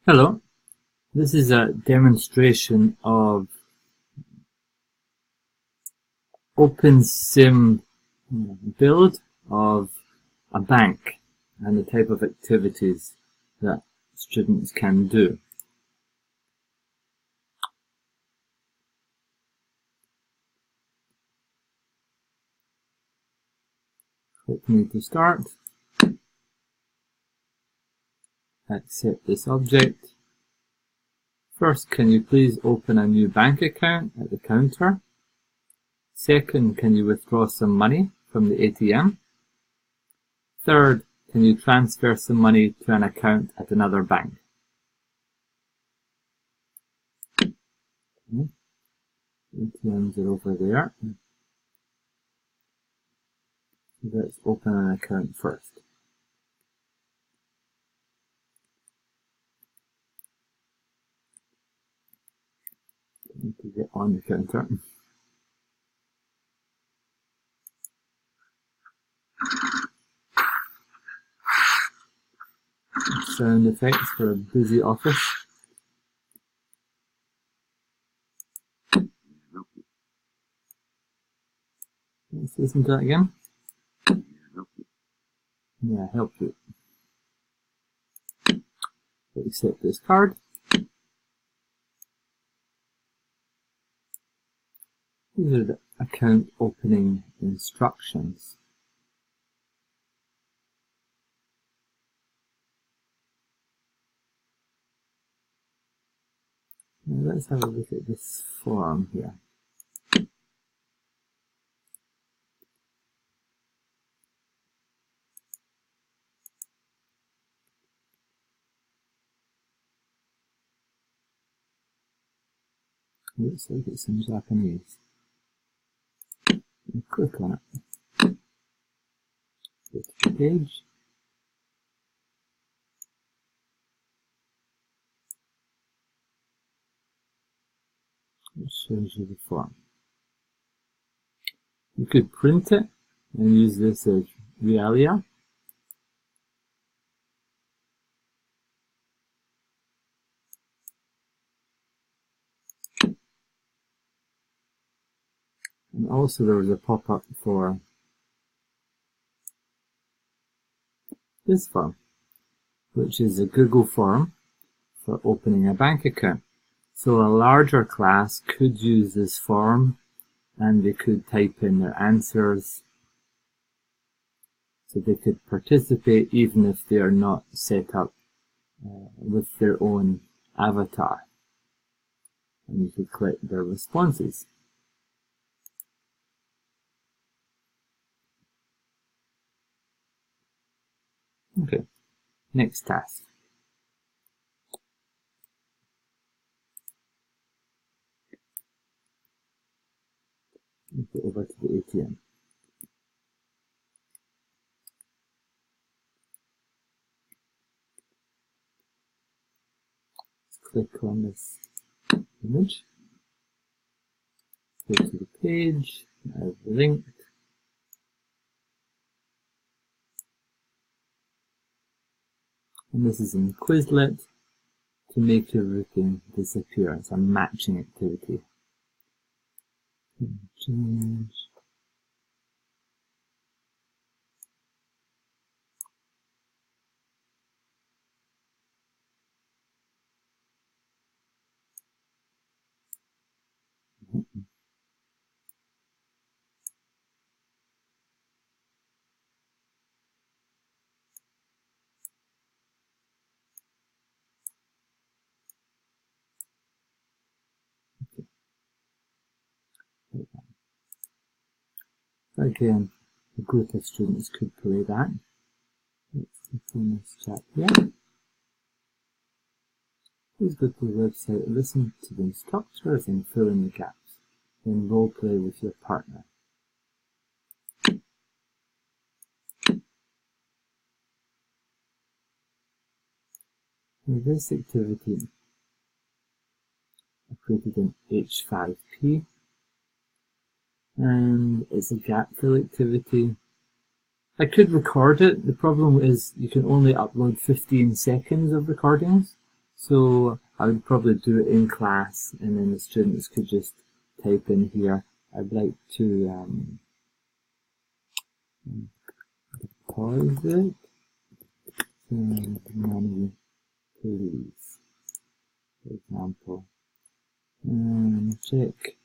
Hello, this is a demonstration of OpenSim build of a bank and the type of activities that students can do. Click Need to Start, accept this object. First, can you please open a new bank account at the counter? Second, can you withdraw some money from the ATM? Third, can you transfer some money to an account at another bank? ATMs are over there. Let's open an account first. Need to get on the counter. Sound effects for a busy office. Let's listen to that again. Yeah, help you. Accept this card. These are the account opening instructions. Now let's have a look at this form here. Looks like it's in Japanese. Click on it. Go to the page. It shows you the form. You could print it and use this as realia. And also there was a pop-up for this form, which is a Google form for opening a bank account. So a larger class could use this form and they could type in their answers. So they could participate even if they are not set up with their own avatar. And you could click their responses. Okay, next task. Go over to the ATM. Let's click on this image. Go to the page. I've linked. And this is in Quizlet to make everything disappear. It's a matching activity. Change. Again, a group of students could play that. Let's click on this chat here. Please go to the website, listen to the instructors and fill in the gaps. Then role play with your partner. Now this activity I created in H5P. And it's a gap fill activity. I could record it. The problem is you can only upload 15 seconds of recordings. So I would probably do it in class, and then the students could just type in here, I'd like to deposit some money, please, for example. Check.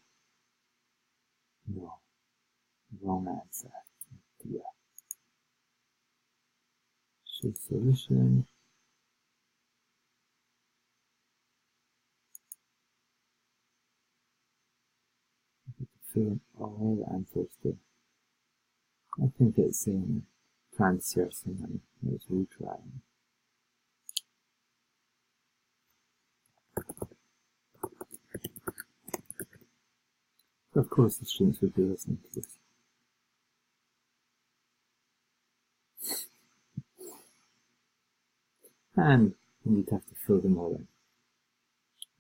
No, wrong answer. Yeah. Show solution. Fill in all the answers there. I think it's saying transfer some money. Let's retry. Of course the students would be listening to this. And you'd have to fill them all in.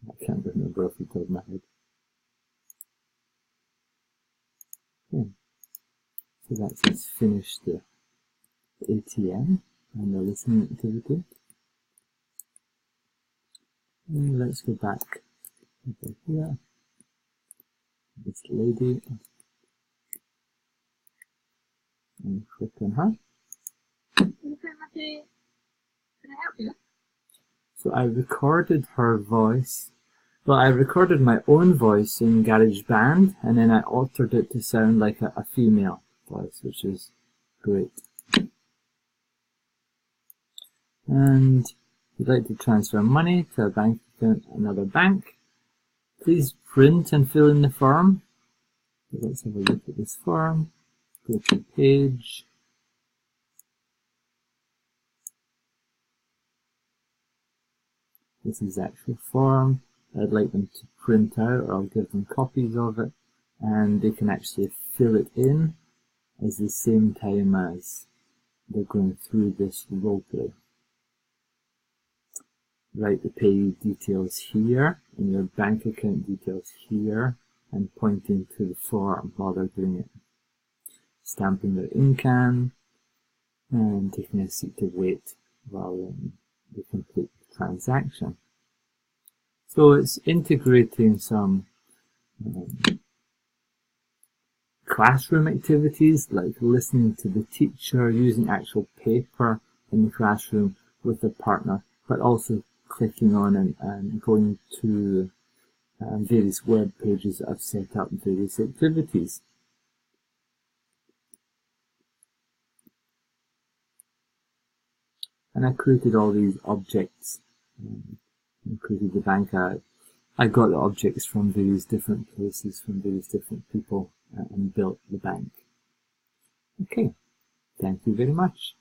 I can't remember off the top of my head. Okay. So that's us finish the ATM and the listening activity. And let's go back over here. This lady. And click on her. Can I help you? So I recorded her voice. Well, I recorded my own voice in GarageBand, and then I altered it to sound like a female voice, which is great. And if you'd like to transfer money to a bank account at another bank, please print and fill in the form. So let's have a look at this form. Go to page. This is the actual form. I'd like them to print out, or I'll give them copies of it, and they can actually fill it in at the same time as they're going through this roleplay. Write the pay details here, and your bank account details here, and pointing to the form while they're doing it. Stamping their ink can, and taking a seat to wait while they complete the transaction. So it's integrating some classroom activities like listening to the teacher, using actual paper in the classroom with a partner, but also clicking on and going to various web pages that have set up various activities. And I created all these objects. Included the bank. I got the objects from various different places, from various different people, and built the bank. Okay, thank you very much.